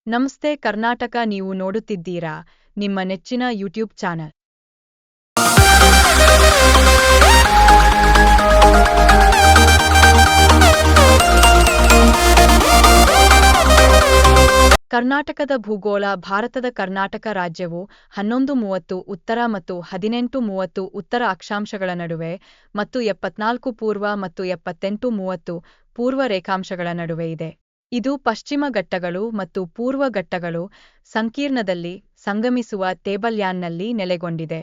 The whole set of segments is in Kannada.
ನಮಸ್ತೆ ಕರ್ನಾಟಕ, ನೀವು ನೋಡುತ್ತಿದ್ದೀರಾ ನಿಮ್ಮ ನೆಚ್ಚಿನ ಯೂಟ್ಯೂಬ್ ಚಾನಲ್. ಕರ್ನಾಟಕದ ಭೂಗೋಳ. ಭಾರತದ ಕರ್ನಾಟಕ ರಾಜ್ಯವು 11:30 ಉತ್ತರ ಮತ್ತು 18:30 ಉತ್ತರ ಅಕ್ಷಾಂಶಗಳ ನಡುವೆ ಮತ್ತು 74 ಪೂರ್ವ ಮತ್ತು 78:30 ಪೂರ್ವ ರೇಖಾಂಶಗಳ ನಡುವೆ ಇದೆ. ಇದು ಪಶ್ಚಿಮ ಘಟ್ಟಗಳು ಮತ್ತು ಪೂರ್ವ ಘಟ್ಟಗಳು ಸಂಕೀರ್ಣದಲ್ಲಿ ಸಂಗಮಿಸುವ ಟೇಬಲ್ಲ್ಯಾಂಡ್ನಲ್ಲಿ ನೆಲೆಗೊಂಡಿದೆ.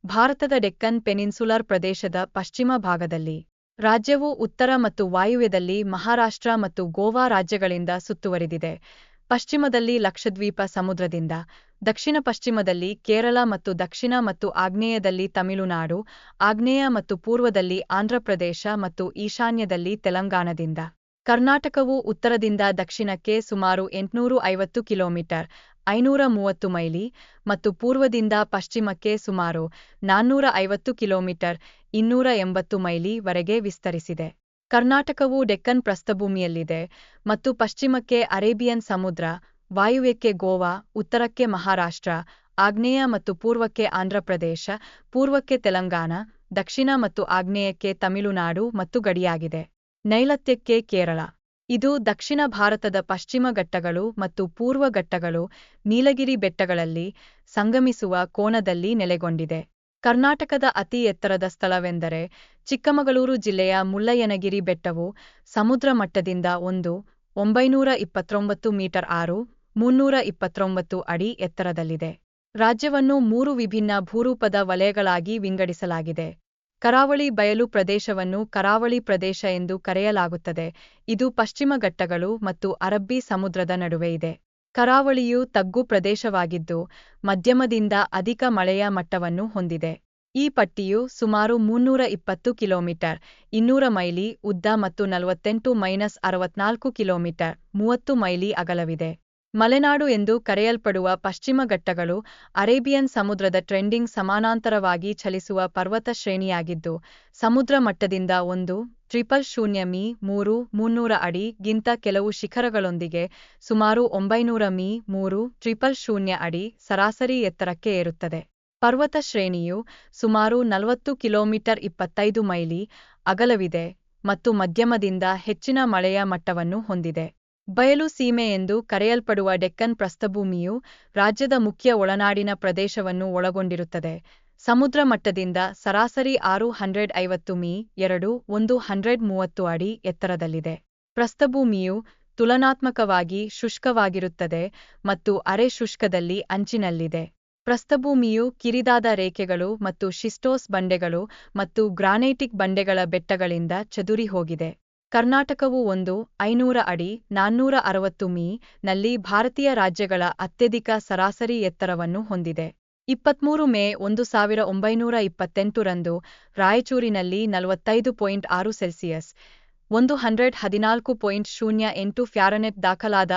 ಭಾರತದ ಡೆಕ್ಕನ್ ಪೆನಿನ್ಸುಲರ್ ಪ್ರದೇಶದ ಪಶ್ಚಿಮ ಭಾಗದಲ್ಲಿ. ರಾಜ್ಯವು ಉತ್ತರ ಮತ್ತು ವಾಯುವ್ಯದಲ್ಲಿ ಮಹಾರಾಷ್ಟ್ರ ಮತ್ತು ಗೋವಾ ರಾಜ್ಯಗಳಿಂದ ಸುತ್ತುವರಿದಿದೆ. ಪಶ್ಚಿಮದಲ್ಲಿ ಲಕ್ಷದ್ವೀಪ ಸಮುದ್ರದಿಂದ, ದಕ್ಷಿಣ ಪಶ್ಚಿಮದಲ್ಲಿ ಕೇರಳ ಮತ್ತು ದಕ್ಷಿಣ ಮತ್ತು ಆಗ್ನೇಯದಲ್ಲಿ ತಮಿಳುನಾಡು, ಆಗ್ನೇಯ ಮತ್ತು ಪೂರ್ವದಲ್ಲಿ ಆಂಧ್ರಪ್ರದೇಶ ಮತ್ತು ಈಶಾನ್ಯದಲ್ಲಿ ತೆಲಂಗಾಣದಿಂದ. ಕರ್ನಾಟಕವು ಉತ್ತರದಿಂದ ದಕ್ಷಿಣಕ್ಕೆ ಸುಮಾರು 850 ಕಿಲೋಮೀಟರ್ (530 ಮೈಲಿ) ಮತ್ತು ಪೂರ್ವದಿಂದ ಪಶ್ಚಿಮಕ್ಕೆ ಸುಮಾರು 450 ಕಿಲೋಮೀಟರ್ (280 ಮೈಲಿ) ವರೆಗೆ ವಿಸ್ತರಿಸಿದೆ. ಕರ್ನಾಟಕವು ಡೆಕ್ಕನ್ ಪ್ರಸ್ಥಭೂಮಿಯಲ್ಲಿದೆ ಮತ್ತು ಪಶ್ಚಿಮಕ್ಕೆ ಅರೇಬಿಯನ್ ಸಮುದ್ರ, ವಾಯುವ್ಯಕ್ಕೆ ಗೋವಾ, ಉತ್ತರಕ್ಕೆ ಮಹಾರಾಷ್ಟ್ರ, ಆಗ್ನೇಯ ಮತ್ತು ಪೂರ್ವಕ್ಕೆ ಆಂಧ್ರಪ್ರದೇಶ, ಪೂರ್ವಕ್ಕೆ ತೆಲಂಗಾಣ, ದಕ್ಷಿಣ ಮತ್ತು ಆಗ್ನೇಯಕ್ಕೆ ತಮಿಳುನಾಡು ಮತ್ತು ಗಡಿಯಾಗಿದೆ. ನೈಋತ್ಯಕ್ಕೆ ಕೇರಳ. ಇದು ದಕ್ಷಿಣ ಭಾರತದ ಪಶ್ಚಿಮ ಘಟ್ಟಗಳು ಮತ್ತು ಪೂರ್ವ ಘಟ್ಟಗಳು ನೀಲಗಿರಿ ಬೆಟ್ಟಗಳಲ್ಲಿ ಸಂಗಮಿಸುವ ಕೋನದಲ್ಲಿ ನೆಲೆಗೊಂಡಿದೆ. ಕರ್ನಾಟಕದ ಅತಿ ಎತ್ತರದ ಸ್ಥಳವೆಂದರೆ ಚಿಕ್ಕಮಗಳೂರು ಜಿಲ್ಲೆಯ ಮುಳ್ಳಯ್ಯನಗಿರಿ ಬೆಟ್ಟವು ಸಮುದ್ರ ಮಟ್ಟದಿಂದ 929 ಮೀಟರ್ (329 ಅಡಿ) ಎತ್ತರದಲ್ಲಿದೆ. ರಾಜ್ಯವನ್ನು 3 ವಿಭಿನ್ನ ಭೂರೂಪದ ವಲಯಗಳಾಗಿ ವಿಂಗಡಿಸಲಾಗಿದೆ. ಕರಾವಳಿ ಬಯಲು ಪ್ರದೇಶವನ್ನು ಕರಾವಳಿ ಪ್ರದೇಶ ಎಂದು ಕರೆಯಲಾಗುತ್ತದೆ, ಇದು ಪಶ್ಚಿಮ ಘಟ್ಟಗಳು ಮತ್ತು ಅರಬ್ಬಿ ಸಮುದ್ರದ ನಡುವೆ ಇದೆ. ಕರಾವಳಿಯು ತಗ್ಗು ಪ್ರದೇಶವಾಗಿದ್ದು, ಮಧ್ಯಮದಿಂದ ಅಧಿಕ ಮಳೆಯ ಮಟ್ಟವನ್ನು ಹೊಂದಿದೆ. ಈ ಪಟ್ಟಿಯು ಸುಮಾರು 320 ಕಿಲೋಮೀಟರ್ (200 ಮೈಲಿ) ಉದ್ದ ಮತ್ತು 48-64 ಕಿಲೋಮೀಟರ್ (30 ಮೈಲಿ) ಅಗಲವಿದೆ. ಮಲೆನಾಡು ಎಂದು ಕರೆಯಲ್ಪಡುವ ಪಶ್ಚಿಮ ಘಟ್ಟಗಳು ಅರೇಬಿಯನ್ ಸಮುದ್ರದ ಟ್ರೆಂಡಿಂಗ್ ಸಮಾನಾಂತರವಾಗಿ ಚಲಿಸುವ ಪರ್ವತ ಶ್ರೇಣಿಯಾಗಿದ್ದು, ಸಮುದ್ರ ಮಟ್ಟದಿಂದ 1,000 ಮೀ (300 ಅಡಿ) ಗಿಂತ ಕೆಲವು ಶಿಖರಗಳೊಂದಿಗೆ ಸುಮಾರು 900 ಮೀ (300 ಅಡಿ) ಸರಾಸರಿ ಎತ್ತರಕ್ಕೆ ಏರುತ್ತದೆ. ಪರ್ವತ ಶ್ರೇಣಿಯು ಸುಮಾರು 40 ಕಿಲೋಮೀಟರ್ (25 ಮೈಲಿ) ಅಗಲವಿದೆ ಮತ್ತು ಮಧ್ಯಮದಿಂದ ಹೆಚ್ಚಿನ ಮಳೆಯ ಮಟ್ಟವನ್ನು ಹೊಂದಿದೆ. ಬಯಲು ಸೀಮೆ ಎಂದು ಕರೆಯಲ್ಪಡುವ ಡೆಕ್ಕನ್ ಪ್ರಸ್ಥಭೂಮಿಯು ರಾಜ್ಯದ ಮುಖ್ಯ ಒಳನಾಡಿನ ಪ್ರದೇಶವನ್ನು ಒಳಗೊಂಡಿರುತ್ತದೆ. ಸಮುದ್ರ ಮಟ್ಟದಿಂದ ಸರಾಸರಿ 650 ಮೀ (130 ಅಡಿ) ಎತ್ತರದಲ್ಲಿದೆ. ಪ್ರಸ್ಥಭೂಮಿಯು ತುಲನಾತ್ಮಕವಾಗಿ ಶುಷ್ಕವಾಗಿರುತ್ತದೆ ಮತ್ತು ಅರೆ-ಶುಷ್ಕದಲ್ಲಿ ಅಂಚಿನಲ್ಲಿದೆ. ಪ್ರಸ್ಥಭೂಮಿಯು ಕಿರಿದಾದ ರೇಖೆಗಳು ಮತ್ತು ಶಿಸ್ಟೋಸ್ ಬಂಡೆಗಳು ಮತ್ತು ಗ್ರಾನೈಟಿಕ್ ಬಂಡೆಗಳ ಬೆಟ್ಟಗಳಿಂದ ಚದುರಿಹೋಗಿದೆ. ಕರ್ನಾಟಕವು 500 ಅಡಿ (460 ಮೀ) ನಲ್ಲಿ ಭಾರತೀಯ ರಾಜ್ಯಗಳ ಅತ್ಯಧಿಕ ಸರಾಸರಿ ಎತ್ತರವನ್ನು ಹೊಂದಿದೆ. 23 ಮೇ 1928 ರಂದು ರಾಯಚೂರಿನಲ್ಲಿ 45.6 ಸೆಲ್ಸಿಯಸ್ (114.08 ಫ್ಯಾರನ್ಹೀಟ್) ದಾಖಲಾದ